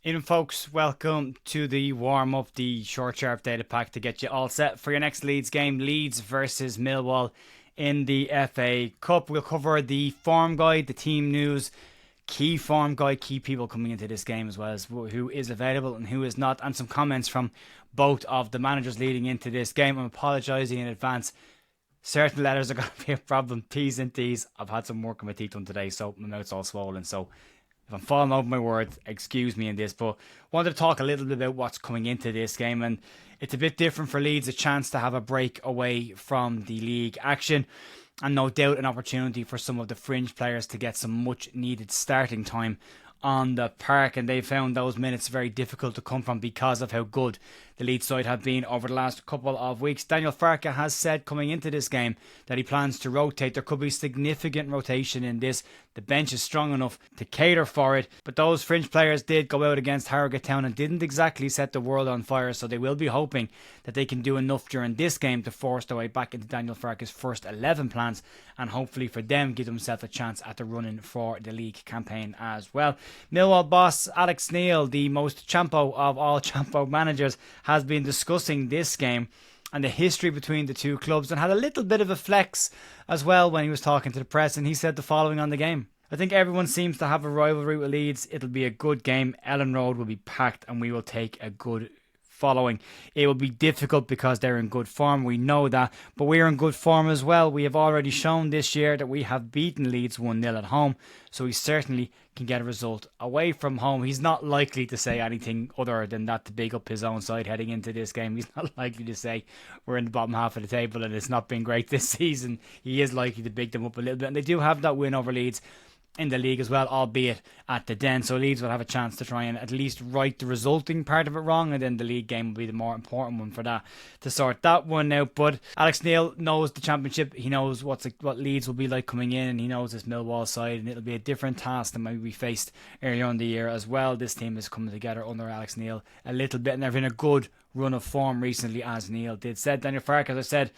In folks, welcome to the warm-up, the short sharp data pack to get you all set for your next Leeds game, Leeds versus Millwall in the FA Cup. We'll cover the form guide, the team news, key form guide, key people coming into this game as well as who is available and who is not, and some comments from both of the managers leading into this game. I'm apologising in advance. Certain letters are going to be a problem. T's and T's. I've had some work on my teeth on today, so my mouth's all swollen. So if I'm falling over my words, excuse me in this, but wanted to talk a little bit about what's coming into this game, and it's a bit different for Leeds, a chance to have a break away from the league action, and no doubt an opportunity for some of the fringe players to get some much needed starting time on the park, and they found those minutes very difficult to come from because of how good the Leeds side have been over the last couple of weeks. Daniel Farke has said coming into this game that he plans to rotate. There could be significant rotation in this. The bench is strong enough to cater for it, but those fringe players did go out against Harrogate Town and didn't exactly set the world on fire, so they will be hoping that they can do enough during this game to force their way back into Daniel Farke's first 11 plans, and hopefully for them give themselves a chance at the running for the league campaign as well. Millwall boss Alex Neil, the most champo of all champo managers, has been discussing this game and the history between the two clubs, and had a little bit of a flex as well when he was talking to the press, and he said the following on the game. I think everyone seems to have a rivalry with Leeds. It'll be a good game. Ellen Road will be packed and we will take a good following. It will be difficult because they're in good form. We know that, but we're in good form as well. We have already shown this year that we have beaten Leeds 1-0 at home, so he certainly can get a result away from home. He's not likely to say anything other than that to big up his own side heading into this game. He's not likely to say we're in the bottom half of the table and it's not been great this season. He is likely to big them up a little bit, and they do have that win over Leeds in the league as well, albeit at the Den. So Leeds will have a chance to try and at least right the resulting part of it wrong, and then the league game will be the more important one for that, to sort that one out. But Alex Neil knows the championship. He knows what Leeds will be like coming in, and he knows this Millwall side, and it'll be a different task than maybe we faced earlier on in the year as well. This team is coming together under Alex Neil a little bit, and they've been a good run of form recently, as Neil did said. Daniel Farke, as I said,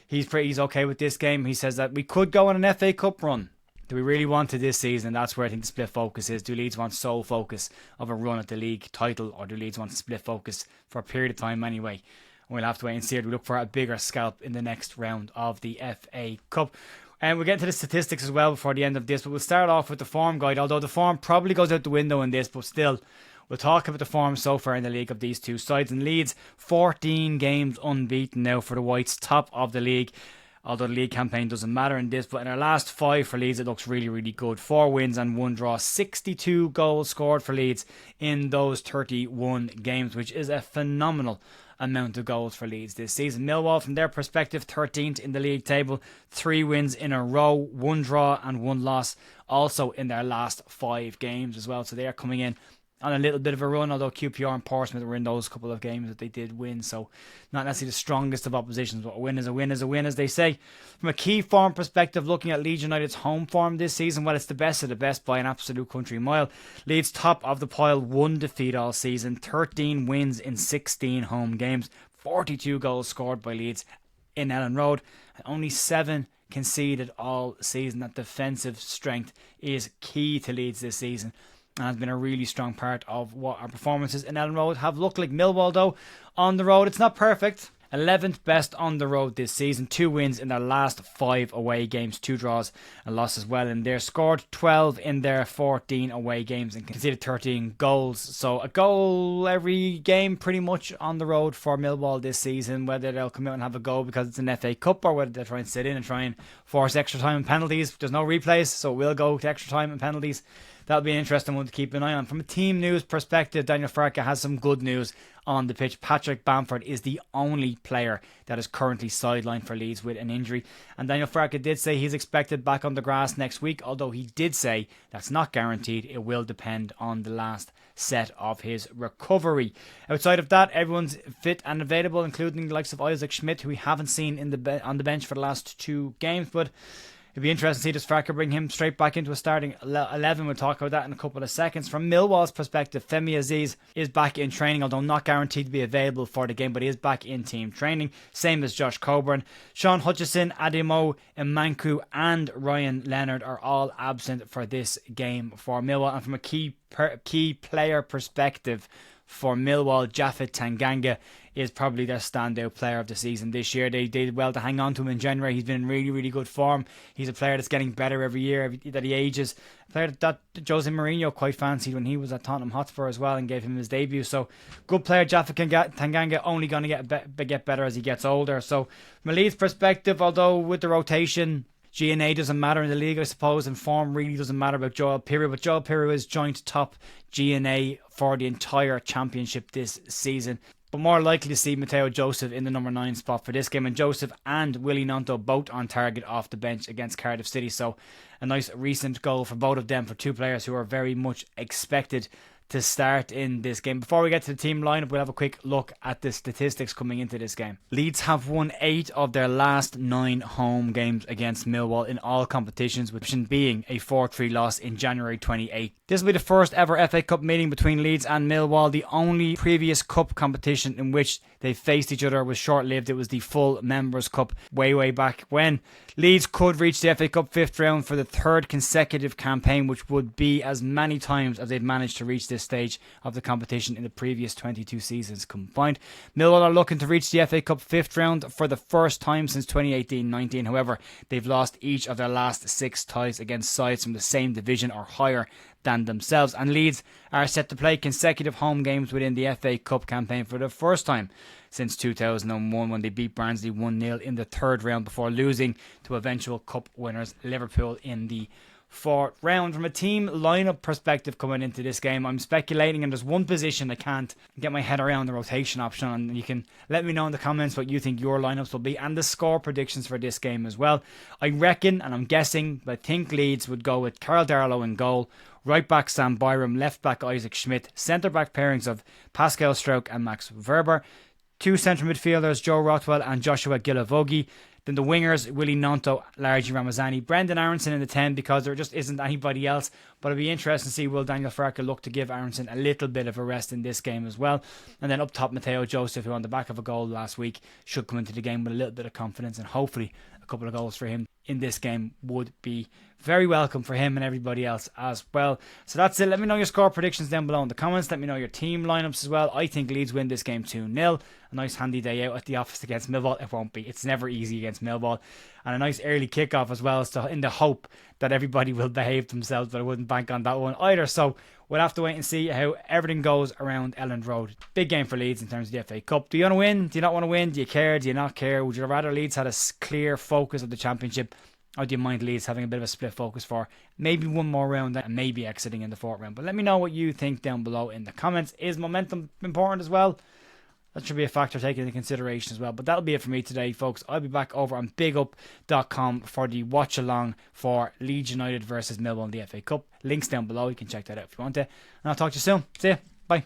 he's okay with this game. He says that we could go on an FA Cup run. Do we really want to this season? That's where I think the split focus is. Do Leeds want sole focus of a run at the league title, or do Leeds want split focus for a period of time anyway? We'll have to wait and see. We look for a bigger scalp in the next round of the FA Cup. And we'll get to the statistics as well before the end of this, but we'll start off with the form guide, although the form probably goes out the window in this, but still, we'll talk about the form so far in the league of these two sides. And Leeds, 14 games unbeaten now for the Whites, top of the league. Although the league campaign doesn't matter in this, but in our last 5 for Leeds, it looks really, really good. 4 wins and 1 draw. 62 goals scored for Leeds in those 31 games, which is a phenomenal amount of goals for Leeds this season. Millwall, from their perspective, 13th in the league table. 3 wins in a row, 1 draw and 1 loss, also in their last 5 games as well. So they are coming in on a little bit of a run, although QPR and Portsmouth were in those couple of games that they did win, so not necessarily the strongest of oppositions, but a win is a win is a win, as they say. From a key form perspective, looking at Leeds United's home form this season, well, it's the best of the best by an absolute country mile. Leeds top of the pile, 1 defeat all season, 13 wins in 16 home games, 42 goals scored by Leeds in Ellen Road, and only 7 conceded all season. That defensive strength is key to Leeds this season, and has been a really strong part of what our performances in Ellen Road have looked like. Millwall, though, on the road, it's not perfect. 11th best on the road this season. 2 wins in their last 5 away games. 2 draws and losses as well. And they're scored 12 in their 14 away games and conceded 13 goals. So a goal every game pretty much on the road for Millwall this season. Whether they'll come out and have a goal because it's an FA Cup, or whether they'll try and sit in and try and force extra time and penalties. There's no replays, so we'll go to extra time and penalties. That'll be an interesting one to keep an eye on. From a team news perspective, Daniel Farke has some good news on the pitch. Patrick Bamford is the only player that is currently sidelined for Leeds with an injury. And Daniel Farke did say he's expected back on the grass next week, although he did say that's not guaranteed. It will depend on the last set of his recovery. Outside of that, everyone's fit and available, including the likes of Isaac Schmidt, who we haven't seen on the bench for the last 2 games, but It'd be interesting to see does Farke bring him straight back into a starting 11. We'll talk about that in a couple of seconds. From Millwall's perspective, Femi Aziz is back in training, although not guaranteed to be available for the game, but he is back in team training. Same as Josh Coburn. Sean Hutchison, Ademo Imanku and Ryan Leonard are all absent for this game for Millwall. And from a key player perspective for Millwall, Japhet Tanganga is probably their standout player of the season this year. They did well to hang on to him in January. He's been in really, really good form. He's a player that's getting better every year that he ages. A player that Jose Mourinho quite fancied when he was at Tottenham Hotspur as well and gave him his debut. So good player, Japhet Tanganga, only going to get better as he gets older. So from a Leeds perspective, although with the rotation, GNA doesn't matter in the league, I suppose, and form really doesn't matter about Joel Piroe, but Joel Piroe is joint top GNA for the entire championship this season. But more likely to see Mateo Joseph in the number 9 spot for this game, and Joseph and Willie Gnonto both on target off the bench against Cardiff City. So a nice recent goal for both of them, for two players who are very much expected to start in this game. Before we get to the team lineup, we'll have a quick look at the statistics coming into this game. Leeds have won 8 of their last 9 home games against Millwall in all competitions, with being a 4-3 loss in January 28. This will be the first ever FA Cup meeting between Leeds and Millwall. The only previous cup competition in which they faced each other was short-lived. It was the full Members' Cup way back when. Leeds could reach the FA Cup 5th round for the 3rd consecutive campaign, which would be as many times as they've managed to reach this stage of the competition in the previous 22 seasons combined. Millwall are looking to reach the FA Cup 5th round for the first time since 2018-19. However, they've lost each of their last 6 ties against sides from the same division or higher than themselves, and Leeds are set to play consecutive home games within the FA Cup campaign for the first time since 2001, when they beat Barnsley 1-0 in the 3rd round before losing to eventual cup winners Liverpool in the 4th round. From a team lineup perspective coming into this game, I'm speculating, and there's one position I can't get my head around, the rotation option, and you can let me know in the comments what you think your lineups will be and the score predictions for this game as well. I reckon, and I'm guessing, but I think Leeds would go with Carl Darlow in goal, right back Sam Byram, left back Isaac Schmidt, centre back pairings of Pascal Struijk and Max Verber, 2 central midfielders Joe Rothwell and Joshua Gilavogi. Then the wingers, Willie Gnonto, Largi Ramazani, Brendan Aronson in the 10, because there just isn't anybody else. But it'll be interesting to see, will Daniel Farke look to give Aronson a little bit of a rest in this game as well. And then up top, Mateo Joseph, who on the back of a goal last week should come into the game with a little bit of confidence, and hopefully a couple of goals for him in this game would be very welcome for him and everybody else as well. So that's it. Let me know your score predictions down below in the comments. Let me know your team lineups as well. I think Leeds win this game 2-0. A nice handy day out at the office against Millwall. It won't be. It's never easy against Millwall. And a nice early kickoff as well, so in the hope that everybody will behave themselves, but I wouldn't bank on that one either. So we'll have to wait and see how everything goes around Elland Road. Big game for Leeds in terms of the FA Cup. Do you want to win? Do you not want to win? Do you care? Do you not care? Would you rather Leeds had a clear focus of the championship? Or do you mind Leeds having a bit of a split focus for maybe one more round and maybe exiting in the 4th round? But let me know what you think down below in the comments. Is momentum important as well? That should be a factor taken into consideration as well. But that'll be it for me today, folks. I'll be back over on bigup.com for the watch along for Leeds United versus Millwall in the FA Cup. Links down below. You can check that out if you want to. And I'll talk to you soon. See ya. Bye.